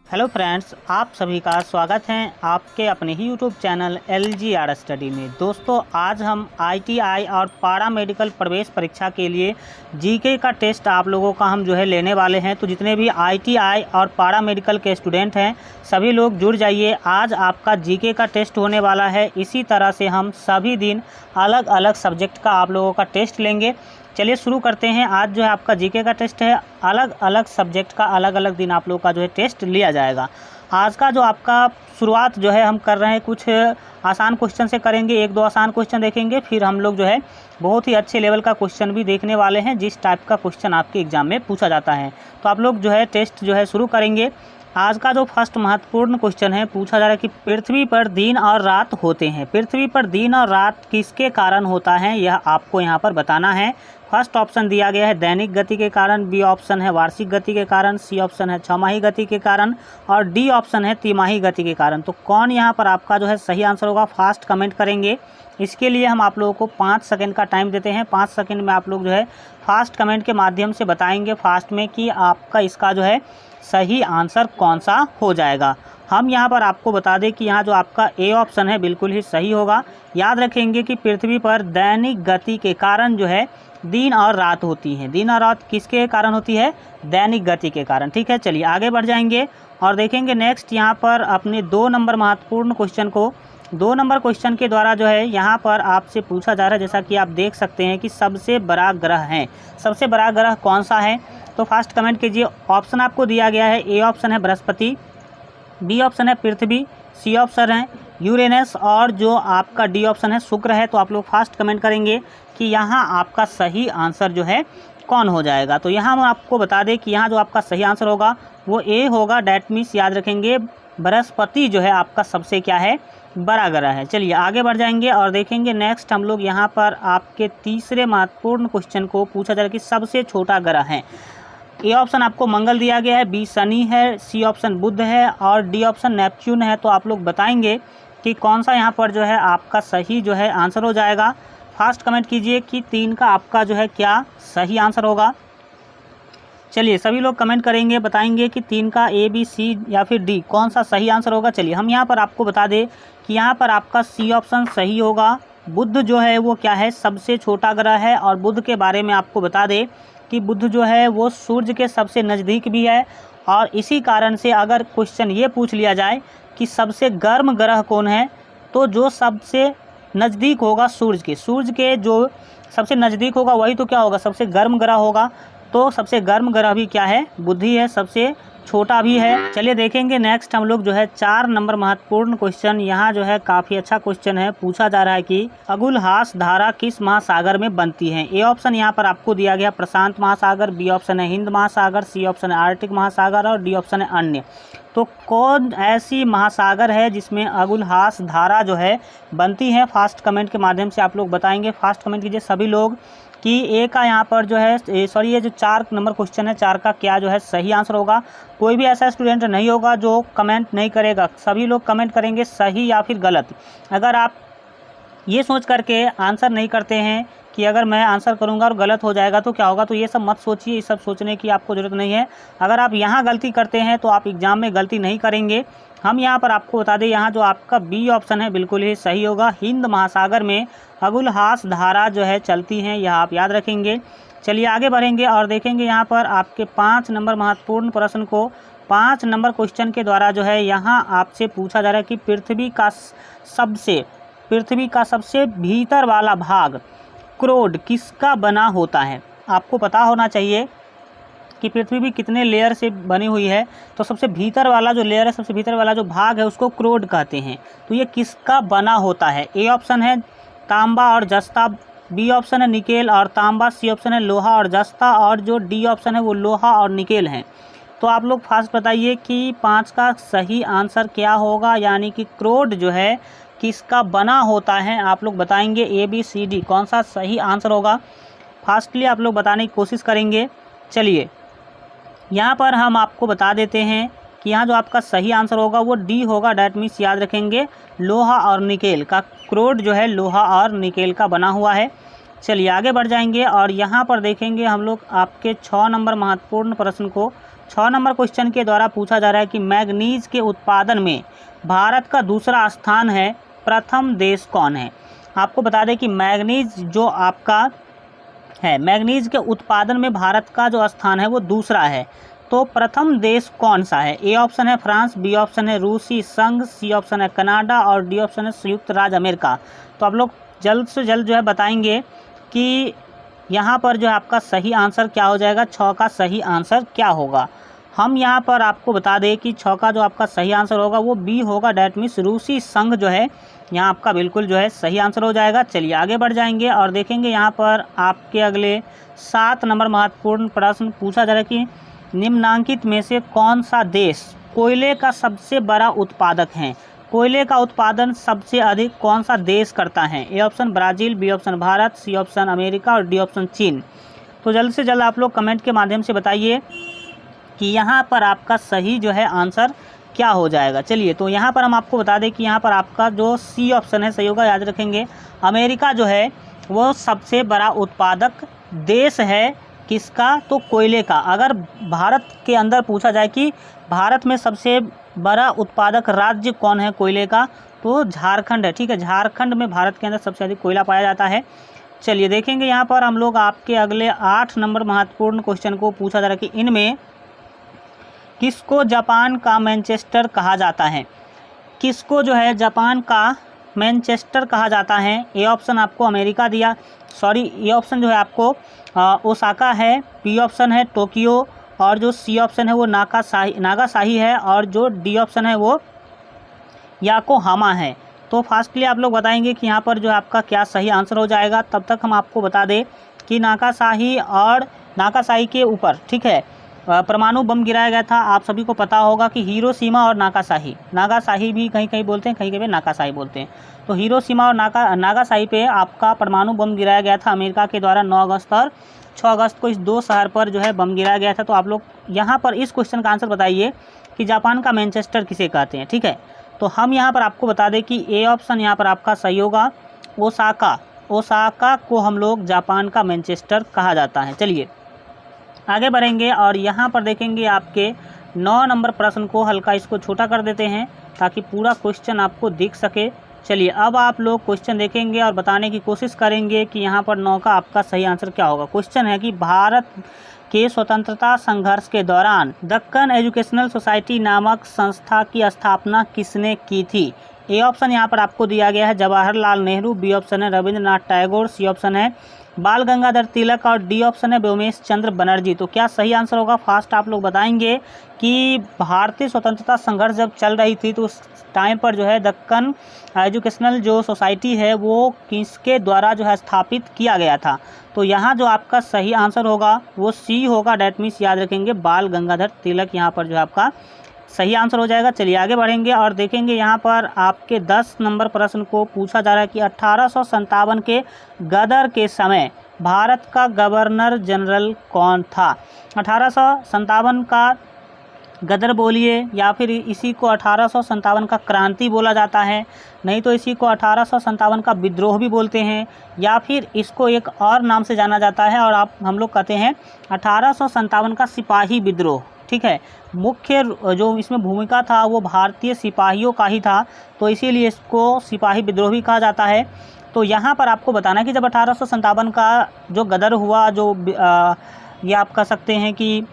Hello friends, आप सभी का स्वागत है आपके अपने ही यूट्यूब चैनल LGR स्टडी में। दोस्तों, आज हम ITI और पारा मेडिकल प्रवेश परीक्षा के लिए जीके का टेस्ट आप लोगों का हम लेने वाले हैं। तो जितने भी ITI और पारा मेडिकल के स्टूडेंट हैं सभी लोग जुड़ जाइए। आज आपका जीके का टेस्ट होने वाला है। इसी तरह से हम सभी दिन अलग अलग सब्जेक्ट का आप लोगों का टेस्ट लेंगे। चलिए शुरू करते हैं। आज आपका जीके का टेस्ट है। अलग अलग सब्जेक्ट का अलग अलग दिन आप लोगों का टेस्ट लिया जाएगा। आज का आपका शुरुआत हम कर रहे हैं कुछ आसान क्वेश्चन से करेंगे। एक दो आसान क्वेश्चन देखेंगे, फिर हम लोग बहुत ही अच्छे लेवल का क्वेश्चन भी देखने वाले हैं, जिस टाइप का क्वेश्चन आपके एग्जाम में पूछा जाता है। तो आप लोग टेस्ट शुरू करेंगे। आज का फर्स्ट महत्वपूर्ण क्वेश्चन है, पूछा जा रहा है कि पृथ्वी पर दिन और रात होते हैं। पृथ्वी पर दिन और रात किसके कारण होता है, यह आपको यहाँ पर बताना है। फर्स्ट ऑप्शन दिया गया है दैनिक गति के कारण, बी ऑप्शन है वार्षिक गति के कारण, सी ऑप्शन है छमाही गति के कारण और डी ऑप्शन है तिमाही गति के कारण। तो कौन यहाँ पर आपका सही आंसर होगा, फास्ट कमेंट करेंगे। इसके लिए हम आप लोगों को 5 सेकंड का टाइम देते हैं। 5 सेकंड में आप लोग फास्ट कमेंट के माध्यम से बताएंगे फास्ट में कि आपका इसका सही आंसर कौन सा हो जाएगा। हम यहाँ पर आपको बता दें कि यहाँ आपका ए ऑप्शन है बिल्कुल ही सही होगा। याद रखेंगे कि पृथ्वी पर दैनिक गति के कारण दिन और रात होती हैं। दिन और रात किसके कारण होती है, दैनिक गति के कारण। ठीक है, चलिए आगे बढ़ जाएंगे और देखेंगे नेक्स्ट यहाँ पर अपने 2 नंबर महत्वपूर्ण क्वेश्चन को। 2 नंबर क्वेश्चन के द्वारा यहाँ पर आपसे पूछा जा रहा है, जैसा कि आप देख सकते हैं कि सबसे बड़ा ग्रह है। सबसे बड़ा ग्रह कौन सा है, तो फास्ट कमेंट कीजिए। ऑप्शन आपको दिया गया है, ए ऑप्शन है बृहस्पति, बी ऑप्शन है पृथ्वी, सी ऑप्शन है यूरेनस और आपका डी ऑप्शन है शुक्र है। तो आप लोग फास्ट कमेंट करेंगे कि यहाँ आपका सही आंसर कौन हो जाएगा। तो यहाँ हम आपको बता दें कि यहाँ आपका सही आंसर होगा वो ए होगा। डैट मीन्स याद रखेंगे बृहस्पति आपका सबसे क्या है, बड़ा ग्रह है। चलिए आगे बढ़ जाएंगे और देखेंगे नेक्स्ट हम लोग यहाँ पर आपके तीसरे महत्वपूर्ण क्वेश्चन को पूछा जा रहा है कि सबसे छोटा ग्रह है। ए ऑप्शन आपको मंगल दिया गया है, बी शनि है, सी ऑप्शन बुध है और डी ऑप्शन नेपच्यून है। तो आप लोग बताएंगे कि कौन सा यहाँ पर आपका सही आंसर हो जाएगा। फास्ट कमेंट कीजिए कि 3 का आपका क्या सही आंसर होगा। चलिए सभी लोग कमेंट करेंगे, बताएंगे कि 3 का ए, बी, सी या फिर डी कौन सा सही आंसर होगा। चलिए हम यहाँ पर आपको बता दें कि यहाँ पर आपका सी ऑप्शन सही होगा। बुध वो क्या है, सबसे छोटा ग्रह है। और बुध के बारे में आपको बता दें कि बुध वो सूर्य के सबसे नज़दीक भी है। और इसी कारण से अगर क्वेश्चन ये पूछ लिया जाए कि सबसे गर्म ग्रह कौन है, तो जो सबसे नज़दीक होगा सूर्य के सबसे नज़दीक होगा वही तो क्या होगा, सबसे गर्म ग्रह होगा। तो सबसे गर्म ग्रह भी क्या है, बुध ही है, सबसे छोटा भी है। चलिए देखेंगे नेक्स्ट हम लोग 4 नंबर महत्वपूर्ण क्वेश्चन। यहाँ काफ़ी अच्छा क्वेश्चन है। पूछा जा रहा है कि अगुलहास धारा किस महासागर में बनती है। ए ऑप्शन यहाँ पर आपको दिया गया प्रशांत महासागर, बी ऑप्शन है हिंद महासागर, सी ऑप्शन है आर्कटिक महासागर और डी ऑप्शन है अन्य। तो कौन ऐसी महासागर है जिसमें अगुलहास धारा बनती है। फास्ट कमेंट के माध्यम से आप लोग बताएंगे। फास्ट कमेंट कीजिए सभी लोग कि ए का यहाँ पर सॉरी ये 4 नंबर क्वेश्चन है, 4 का क्या सही आंसर होगा। कोई भी ऐसा स्टूडेंट नहीं होगा जो कमेंट नहीं करेगा, सभी लोग कमेंट करेंगे सही या फिर गलत। अगर आप ये सोच करके आंसर नहीं करते हैं कि अगर मैं आंसर करूंगा और गलत हो जाएगा तो क्या होगा, तो ये सब मत सोचिए। ये सब सोचने की आपको ज़रूरत नहीं है। अगर आप यहाँ गलती करते हैं तो आप एग्ज़ाम में गलती नहीं करेंगे। हम यहाँ पर आपको बता दें, यहाँ आपका बी ऑप्शन है बिल्कुल ही सही होगा। हिंद महासागर में अगुलहास धारा चलती हैं, यह आप याद रखेंगे। चलिए आगे बढ़ेंगे और देखेंगे यहाँ पर आपके 5 नंबर महत्वपूर्ण प्रश्न को। 5 नंबर क्वेश्चन के द्वारा यहाँ आपसे पूछा जा रहा है कि पृथ्वी का सबसे भीतर वाला भाग क्रोड किसका बना होता है। आपको पता होना चाहिए कि पृथ्वी भी कितने लेयर से बनी हुई है। तो सबसे भीतर वाला लेयर है, सबसे भीतर वाला भाग है, उसको क्रोड कहते हैं। तो ये किसका बना होता है। ए ऑप्शन है तांबा और जस्ता, बी ऑप्शन है निकेल और तांबा, सी ऑप्शन है लोहा और जस्ता और डी ऑप्शन है वो लोहा और निकेल हैं। तो आप लोग फास्ट बताइए कि 5 का सही आंसर क्या होगा, यानी कि क्रोड किसका बना होता है। आप लोग बताएंगे ए, बी, सी, डी कौन सा सही आंसर होगा। फास्टली आप लोग बताने की कोशिश करेंगे। चलिए यहाँ पर हम आपको बता देते हैं कि यहाँ आपका सही आंसर होगा वो डी होगा। डैट मीन्स याद रखेंगे लोहा और निकेल का, क्रोड लोहा और निकेल का बना हुआ है। चलिए आगे बढ़ जाएंगे और यहाँ पर देखेंगे हम लोग आपके 6 नंबर महत्वपूर्ण प्रश्न को। 6 नंबर क्वेश्चन के द्वारा पूछा जा रहा है कि मैग्नीज के उत्पादन में भारत का दूसरा स्थान है, प्रथम देश कौन है। आपको बता दें कि मैग्नीज जो आपका है, मैग्नीज के उत्पादन में भारत का जो स्थान है वो दूसरा है, तो प्रथम देश कौन सा है। ए ऑप्शन है फ्रांस, बी ऑप्शन है रूसी संघ, सी ऑप्शन है कनाडा और डी ऑप्शन है संयुक्त राज्य अमेरिका। तो आप लोग जल्द से जल्द जो है बताएंगे कि यहाँ पर जो है आपका सही आंसर क्या हो जाएगा, 6 का सही आंसर क्या होगा। हम यहाँ पर आपको बता दें कि 6 का जो आपका सही आंसर होगा वो बी होगा, डैट मीन्स रूसी संघ जो है यहाँ आपका बिल्कुल जो है सही आंसर हो जाएगा। चलिए आगे बढ़ जाएंगे और देखेंगे यहाँ पर आपके अगले 7 नंबर महत्वपूर्ण प्रश्न पूछा जा रहा है कि निम्नांकित में से कौन सा देश कोयले का सबसे बड़ा उत्पादक है। कोयले का उत्पादन सबसे अधिक कौन सा देश करता है। A option Brazil, B option Bharat, C option America और डी ऑप्शन चीन। तो जल्द से जल्द आप लोग कमेंट के माध्यम से बताइए कि यहाँ पर आपका सही जो है आंसर क्या हो जाएगा। चलिए तो यहाँ पर हम आपको बता दें कि यहाँ पर आपका जो सी ऑप्शन है सही होगा। याद रखेंगे अमेरिका जो है वो सबसे बड़ा उत्पादक देश है, किसका, तो कोयले का। अगर भारत के अंदर पूछा जाए कि भारत में सबसे बड़ा उत्पादक राज्य कौन है कोयले का, तो झारखंड है। ठीक है, झारखंड में भारत के अंदर सबसे अधिक कोयला पाया जाता है। चलिए देखेंगे यहाँ पर हम लोग आपके अगले 8 नंबर महत्वपूर्ण क्वेश्चन को पूछा जा रहा है कि इनमें किसको जापान का मैनचेस्टर कहा जाता है। किसको जो है जापान का मैनचेस्टर कहा जाता है। ए ऑप्शन आपको अमेरिका दिया, सॉरी ए ऑप्शन जो है आपको ओसाका है, बी ऑप्शन है टोक्यो और जो सी ऑप्शन है वो नागासाकी है और जो डी ऑप्शन है वो याकोहामा है। तो फास्टली आप लोग बताएंगे कि यहाँ पर जो आपका क्या सही आंसर हो जाएगा। तब तक हम आपको बता दें कि नागासाकी के ऊपर, ठीक है, परमाणु बम गिराया गया था। आप सभी को पता होगा कि हिरोशिमा और नागासाकी भी कहीं कहीं बोलते हैं, कहीं कहीं नागासाकी बोलते हैं। तो हिरोशिमा और नागासाकी पे आपका परमाणु बम गिराया गया था अमेरिका के द्वारा 9 अगस्त और 6 अगस्त को इस 2 शहर पर जो है बम गिराया गया था। तो आप लोग यहाँ पर इस क्वेश्चन का आंसर बताइए कि जापान का मैनचेस्टर किसे कहते हैं। ठीक है, तो हम यहाँ पर आपको बता दें कि ए ऑप्शन यहाँ पर आपका सही होगा, ओसाका को हम लोग जापान का मैनचेस्टर कहा जाता है। चलिए आगे बढ़ेंगे और यहाँ पर देखेंगे आपके 9 नंबर प्रश्न को, हल्का इसको छोटा कर देते हैं ताकि पूरा क्वेश्चन आपको दिख सके। चलिए अब आप लोग क्वेश्चन देखेंगे और बताने की कोशिश करेंगे कि यहाँ पर 9 का आपका सही आंसर क्या होगा। क्वेश्चन है कि भारत के स्वतंत्रता संघर्ष के दौरान दक्कन एजुकेशनल सोसाइटी नामक संस्था की स्थापना किसने की थी। ए ऑप्शन यहाँ पर आपको दिया गया है जवाहरलाल नेहरू, बी ऑप्शन है रविंद्रनाथ टैगोर, सी ऑप्शन है बाल गंगाधर तिलक और डी ऑप्शन है व्योमेश चंद्र बनर्जी। तो क्या सही आंसर होगा, फास्ट आप लोग बताएंगे कि भारतीय स्वतंत्रता संघर्ष जब चल रही थी तो उस टाइम पर जो है दक्कन एजुकेशनल जो सोसाइटी है वो किसके द्वारा जो है स्थापित किया गया था। तो यहाँ जो आपका सही आंसर होगा वो सी होगा, डैट मीन्स याद रखेंगे बाल गंगाधर तिलक यहाँ पर जो है आपका सही आंसर हो जाएगा। चलिए आगे बढ़ेंगे और देखेंगे यहाँ पर आपके 10 नंबर प्रश्न को पूछा जा रहा है कि 1857 के गदर के समय भारत का गवर्नर जनरल कौन था। 1857 का गदर बोलिए या फिर इसी को 1857 का क्रांति बोला जाता है, नहीं तो इसी को 1857 का विद्रोह भी बोलते हैं, या फिर इसको एक और नाम से जाना जाता है और हम लोग कहते हैं 1857 का सिपाही विद्रोह। ठीक है, मुख्य जो इसमें भूमिका था वो भारतीय सिपाहियों का ही था, तो इसीलिए इसको सिपाही विद्रोह भी कहा जाता है। तो यहाँ पर आपको बताना कि जब 1857 का जो गदर हुआ, जो ये आप कह सकते हैं कि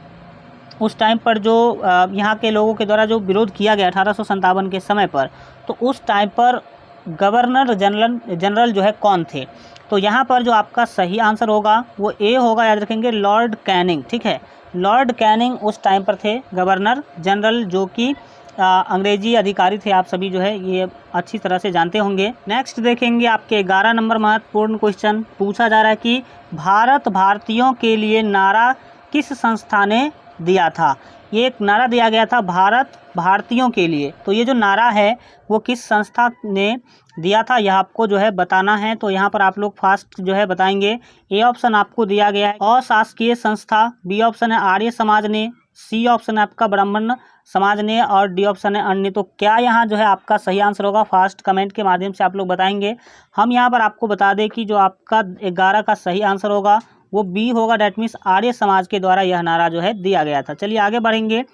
उस टाइम पर जो यहाँ के लोगों के द्वारा जो विरोध किया गया 1857 के समय पर, तो उस टाइम पर गवर्नर जनरल जो है कौन थे। तो यहाँ पर जो आपका सही आंसर होगा वो ए होगा, याद रखेंगे लॉर्ड कैनिंग। ठीक है, लॉर्ड कैनिंग उस टाइम पर थे गवर्नर जनरल, जो कि अंग्रेजी अधिकारी थे। आप सभी जो है ये अच्छी तरह से जानते होंगे। नेक्स्ट देखेंगे आपके 11 नंबर महत्वपूर्ण क्वेश्चन पूछा जा रहा है कि भारतीयों के लिए नारा किस संस्था ने दिया था। ये एक नारा दिया गया था भारतीयों के लिए, तो ये जो नारा है वो किस संस्था ने दिया था यह आपको जो है बताना है। तो यहाँ पर आप लोग फास्ट जो है बताएंगे। ए ऑप्शन आपको दिया गया है अशासकीय संस्था, बी ऑप्शन है आर्य समाज ने, सी ऑप्शन है आपका ब्राह्मण समाज ने और डी ऑप्शन है अन्य। तो क्या यहाँ जो है आपका सही आंसर होगा, फास्ट कमेंट के माध्यम से आप लोग बताएंगे। हम यहाँ पर आपको बता दें कि जो आपका 11 का सही आंसर होगा वो बी होगा, डैट मीन्स आर्य समाज के द्वारा यह नारा जो है दिया गया था। चलिए आगे बढ़ेंगे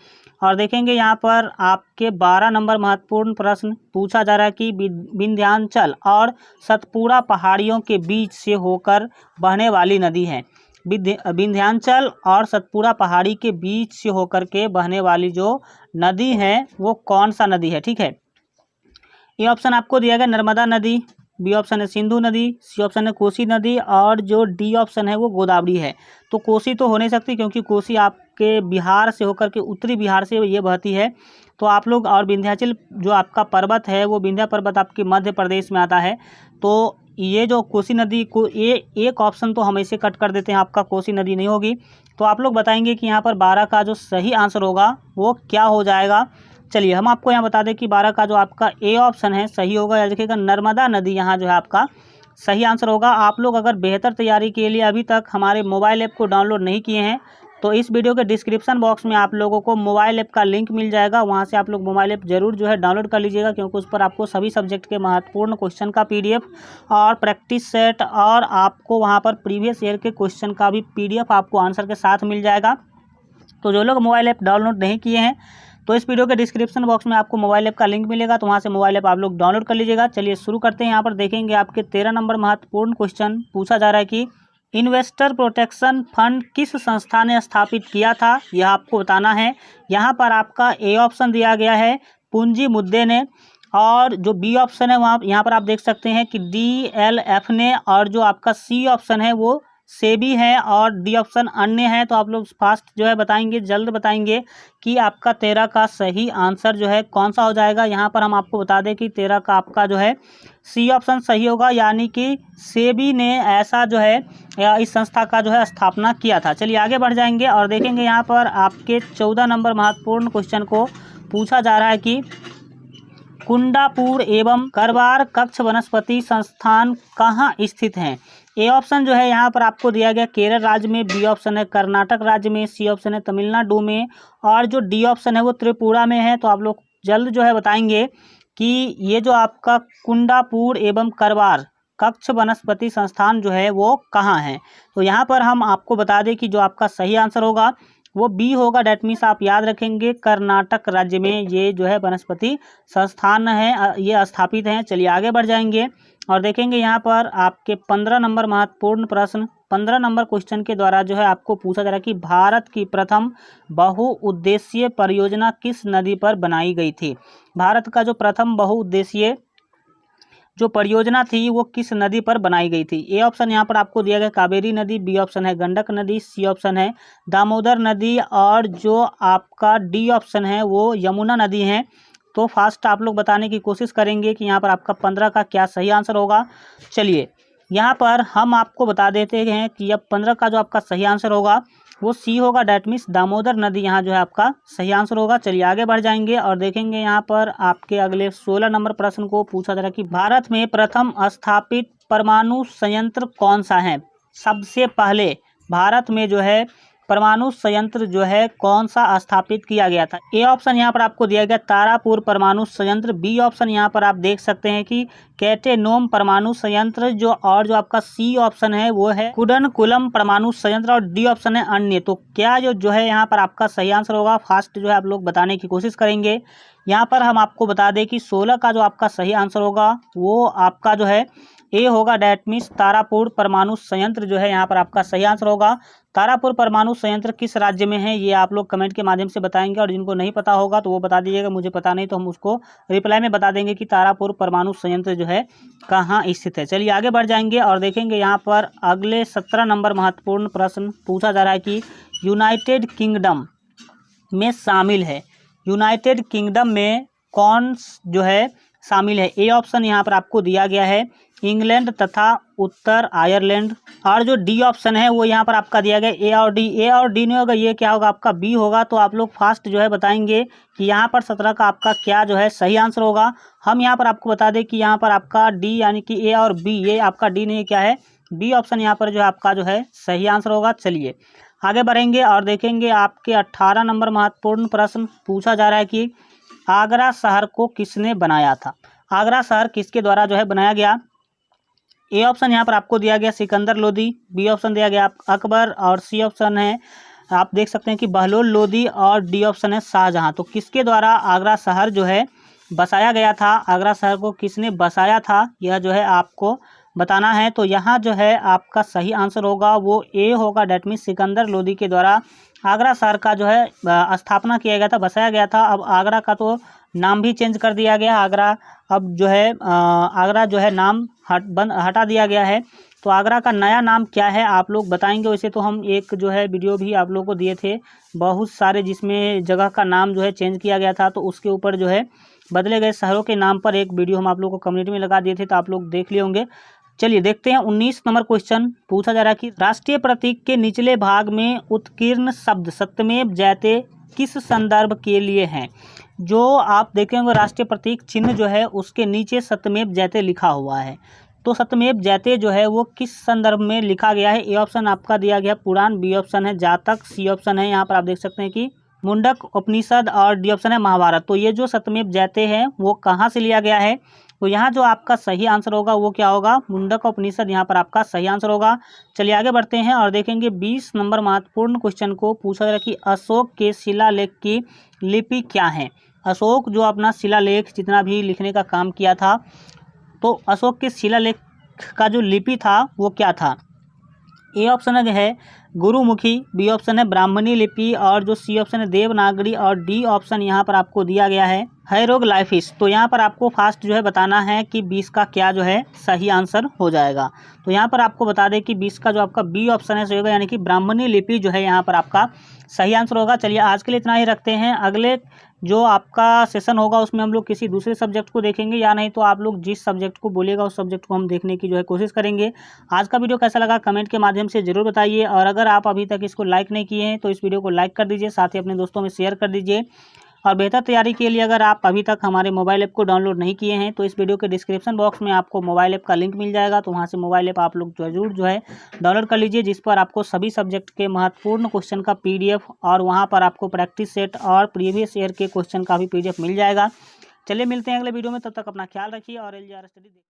और देखेंगे यहाँ पर आपके 12 नंबर महत्वपूर्ण प्रश्न पूछा जा रहा है कि विंध्याचल और सतपुड़ा पहाड़ियों के बीच से होकर बहने वाली नदी है। विंध्याचल और सतपुड़ा पहाड़ी के बीच से होकर के बहने वाली जो नदी है वो कौन सा नदी है, ठीक है। ए ऑप्शन आपको दिया गया नर्मदा नदी, बी ऑप्शन है सिंधु नदी, सी ऑप्शन है कोसी नदी और जो डी ऑप्शन है वो गोदावरी है। तो कोसी तो हो नहीं सकती क्योंकि कोसी आपके बिहार से होकर के उत्तरी बिहार से ये बहती है। तो आप लोग, और विंध्याचल जो आपका पर्वत है वो विंध्या पर्वत आपके मध्य प्रदेश में आता है। तो ये जो कोसी नदी को, ये एक ऑप्शन तो हम इसे कट कर देते हैं, आपका कोसी नदी नहीं होगी। तो आप लोग बताएंगे कि यहाँ पर 12 का जो सही आंसर होगा वो क्या हो जाएगा। चलिए हम आपको यहाँ बता दें कि 12 का जो आपका ए ऑप्शन है सही होगा। याद रखिएगा नर्मदा नदी यहाँ जो है आपका सही आंसर होगा। आप लोग अगर बेहतर तैयारी के लिए अभी तक हमारे मोबाइल ऐप को डाउनलोड नहीं किए हैं तो इस वीडियो के डिस्क्रिप्शन बॉक्स में आप लोगों को मोबाइल ऐप का लिंक मिल जाएगा, वहाँ से आप लोग मोबाइल ऐप जरूर जो है डाउनलोड कर लीजिएगा, क्योंकि उस पर आपको सभी सब्जेक्ट के महत्वपूर्ण क्वेश्चन का PDF और प्रैक्टिस सेट और आपको वहाँ पर प्रीवियस ईयर के क्वेश्चन का भी PDF आपको आंसर के साथ मिल जाएगा। तो जो लोग मोबाइल ऐप डाउनलोड नहीं किए हैं तो इस वीडियो के डिस्क्रिप्शन बॉक्स में आपको मोबाइल ऐप का लिंक मिलेगा, तो वहाँ से मोबाइल ऐप आप लोग डाउनलोड कर लीजिएगा। चलिए शुरू करते हैं। यहाँ पर देखेंगे आपके 13 नंबर महत्वपूर्ण क्वेश्चन पूछा जा रहा है कि इन्वेस्टर प्रोटेक्शन फंड किस संस्था ने स्थापित किया था, यह आपको बताना है। यहाँ पर आपका ए ऑप्शन दिया गया है पूंजी मुद्दे ने, और जो बी ऑप्शन है वहाँ यहाँ पर आप देख सकते हैं कि DLF ने, और जो आपका सी ऑप्शन है वो सेबी है, और डी ऑप्शन अन्य है। तो आप लोग फास्ट जो है बताएंगे, जल्द बताएंगे कि आपका 13 का सही आंसर जो है कौन सा हो जाएगा। यहाँ पर हम आपको बता दें कि 13 का आपका जो है सी ऑप्शन सही होगा, यानी कि सेबी ने ऐसा जो है इस संस्था का जो है स्थापना किया था। चलिए आगे बढ़ जाएंगे और देखेंगे यहाँ पर आपके 14 नंबर महत्वपूर्ण क्वेश्चन को पूछा जा रहा है कि कुंडापुर एवं करवार कक्ष वनस्पति संस्थान कहाँ स्थित हैं। ए ऑप्शन जो है यहाँ पर आपको दिया गया केरल राज्य में, बी ऑप्शन है कर्नाटक राज्य में, सी ऑप्शन है तमिलनाडु में, और जो डी ऑप्शन है वो त्रिपुरा में है। तो आप लोग जल्द जो है बताएंगे कि ये जो आपका कुंडापुर एवं करवार कक्ष वनस्पति संस्थान जो है वो कहाँ है। तो यहाँ पर हम आपको बता दें कि जो आपका सही आंसर होगा वो बी होगा, डैट मीन्स आप याद रखेंगे कर्नाटक राज्य में ये जो है वनस्पति संस्थान है, ये स्थापित हैं। चलिए आगे बढ़ जाएंगे और देखेंगे यहाँ पर आपके 15 नंबर महत्वपूर्ण प्रश्न। 15 नंबर क्वेश्चन के द्वारा जो है आपको पूछा जा रहा है कि भारत की प्रथम बहुउद्देशीय परियोजना किस नदी पर बनाई गई थी। भारत का जो प्रथम बहुउद्देशीय जो परियोजना थी वो किस नदी पर बनाई गई थी। ए ऑप्शन यहाँ पर आपको दिया गया कावेरी नदी, बी ऑप्शन है गंडक नदी, सी ऑप्शन है दामोदर नदी, और जो आपका डी ऑप्शन है वो यमुना नदी है। तो फास्ट आप लोग बताने की कोशिश करेंगे कि यहाँ पर आपका 15 का क्या सही आंसर होगा। चलिए यहाँ पर हम आपको बता देते हैं कि अब 15 का जो आपका सही आंसर होगा वो सी होगा, डैट मीन्स दामोदर नदी यहाँ जो है आपका सही आंसर होगा। चलिए आगे बढ़ जाएंगे और देखेंगे यहाँ पर आपके अगले 16 नंबर प्रश्न को पूछा जा रहा है कि भारत में प्रथम स्थापित परमाणु संयंत्र कौन सा है। सबसे पहले भारत में जो है परमाणु संयंत्र जो है कौन सा स्थापित किया गया था। ए ऑप्शन यहाँ पर आपको दिया गया तारापुर परमाणु संयंत्र, बी ऑप्शन यहाँ पर आप देख सकते हैं कि कैटेनोम परमाणु संयंत्र, और जो आपका सी ऑप्शन है वो है कुडनकुलम परमाणु संयंत्र, और डी ऑप्शन है अन्य। तो क्या जो है यहाँ पर आपका सही आंसर होगा, फास्ट जो है आप लोग बताने की कोशिश करेंगे। यहाँ पर हम आपको बता दें कि 16 का जो आपका सही आंसर होगा वो आपका जो है ए होगा, डैट मीन्स तारापुर परमाणु संयंत्र जो है यहाँ पर आपका सही आंसर होगा। तारापुर परमाणु संयंत्र किस राज्य में है ये आप लोग कमेंट के माध्यम से बताएंगे, और जिनको नहीं पता होगा तो वो बता दीजिएगा, मुझे पता नहीं तो हम उसको रिप्लाई में बता देंगे कि तारापुर परमाणु संयंत्र जो है कहाँ स्थित है। चलिए आगे बढ़ जाएंगे और देखेंगे यहाँ पर अगले 17 नंबर महत्वपूर्ण प्रश्न पूछा जा रहा है कि यूनाइटेड किंगडम में शामिल है। यूनाइटेड किंगडम में कौन जो है शामिल है। ए ऑप्शन यहाँ पर आपको दिया गया है इंग्लैंड तथा उत्तर आयरलैंड, और जो डी ऑप्शन है वो यहाँ पर आपका दिया गया ए और डी। ए और डी नहीं होगा, ये क्या होगा आपका बी होगा। तो आप लोग फास्ट जो है बताएंगे कि यहाँ पर 17 का आपका क्या जो है सही आंसर होगा। हम यहाँ पर आपको बता दें कि यहाँ पर आपका डी यानी कि ए और बी, ये आपका डी नहीं क्या है, बी ऑप्शन यहाँ पर जो आपका जो है सही आंसर होगा। चलिए आगे बढ़ेंगे और देखेंगे आपके 18 नंबर महत्वपूर्ण प्रश्न पूछा जा रहा है कि आगरा शहर को किसने बनाया था। आगरा शहर किसके द्वारा जो है बनाया गया। ए ऑप्शन यहाँ पर आपको दिया गया सिकंदर लोदी, बी ऑप्शन दिया गया अकबर और सी ऑप्शन है आप देख सकते हैं कि बहलोल लोदी और डी ऑप्शन है शाहजहां। तो किसके द्वारा आगरा शहर जो है बसाया गया था, आगरा शहर को किसने बसाया था, यह जो है आपको बताना है। तो यहाँ जो है आपका सही आंसर होगा वो ए होगा, डेट मीन्स सिकंदर लोदी के द्वारा आगरा शहर का जो है स्थापना किया गया था, बसाया गया था। अब आगरा का तो नाम भी चेंज कर दिया गया, आगरा अब जो है आगरा जो है नाम हटा दिया गया है। तो आगरा का नया नाम क्या है आप लोग बताएंगे। वैसे तो हम एक जो है वीडियो भी आप लोगों को दिए थे बहुत सारे, जिसमें जगह का नाम जो है चेंज किया गया था, तो उसके ऊपर जो है बदले गए शहरों के नाम पर एक वीडियो हम आप लोगों को कम्युनिटी में लगा दिए थे, तो आप लोग देख लिए होंगे। चलिए देखते हैं 19 नंबर क्वेश्चन पूछा जा रहा है कि राष्ट्रीय प्रतीक के निचले भाग में उत्कीर्ण शब्द सत्यमेव जयते किस संदर्भ के लिए हैं। जो आप देखेंगे राष्ट्रीय प्रतीक चिन्ह जो है उसके नीचे सत्यमेव जयते लिखा हुआ है, तो सत्यमेव जयते जो है वो किस संदर्भ में लिखा गया है। ए ऑप्शन आपका दिया गया पुराण, बी ऑप्शन है जातक, सी ऑप्शन है यहाँ पर आप देख सकते हैं कि मुंडक उपनिषद और डी ऑप्शन है महाभारत। तो ये जो सत्यमेव जयते हैं वो कहाँ से लिया गया है, तो यहाँ जो आपका सही आंसर होगा वो क्या होगा, मुंडक उपनिषद यहाँ पर आपका सही आंसर होगा। चलिए आगे बढ़ते हैं और देखेंगे 20 नंबर महत्वपूर्ण क्वेश्चन को पूछा गया कि अशोक के शिलालेख की लिपि क्या है। अशोक जो अपना शिलालेख जितना भी लिखने का काम किया था, तो अशोक के शिलालेख का जो लिपि था वो क्या था। ए ऑप्शन है गुरुमुखी, बी ऑप्शन है ब्राह्मणी लिपि और जो सी ऑप्शन है देवनागरी और डी ऑप्शन यहाँ पर आपको दिया गया है हायरोग्लाइफिक्स। तो यहाँ पर आपको फास्ट जो है बताना है कि 20 का क्या जो है सही आंसर हो जाएगा। तो यहाँ पर आपको बता दें कि 20 का जो आपका बी ऑप्शन है सही होगा, यानी कि ब्राह्मणी लिपि जो है यहाँ पर आपका सही आंसर होगा। चलिए आज के लिए इतना ही रखते हैं, अगले जो आपका सेशन होगा उसमें हम लोग किसी दूसरे सब्जेक्ट को देखेंगे, या नहीं तो आप लोग जिस सब्जेक्ट को बोलेगा उस सब्जेक्ट को हम देखने की जो है कोशिश करेंगे। आज का वीडियो कैसा लगा कमेंट के माध्यम से ज़रूर बताइए, और अगर आप अभी तक इसको लाइक नहीं किए हैं तो इस वीडियो को लाइक कर दीजिए, साथ ही अपने दोस्तों में शेयर कर दीजिए। और बेहतर तैयारी के लिए अगर आप अभी तक हमारे मोबाइल ऐप को डाउनलोड नहीं किए हैं तो इस वीडियो के डिस्क्रिप्शन बॉक्स में आपको मोबाइल ऐप का लिंक मिल जाएगा, तो वहां से मोबाइल ऐप आप लोग जरूर जो है डाउनलोड कर लीजिए, जिस पर आपको सभी सब्जेक्ट के महत्वपूर्ण क्वेश्चन का PDF और वहां पर आपको प्रैक्टिस सेट और प्रीवियस ईयर के क्वेश्चन का भी PDF मिल जाएगा। चलिए मिलते हैं अगले वीडियो में, तब तक अपना ख्याल रखिए और LGR स्टडी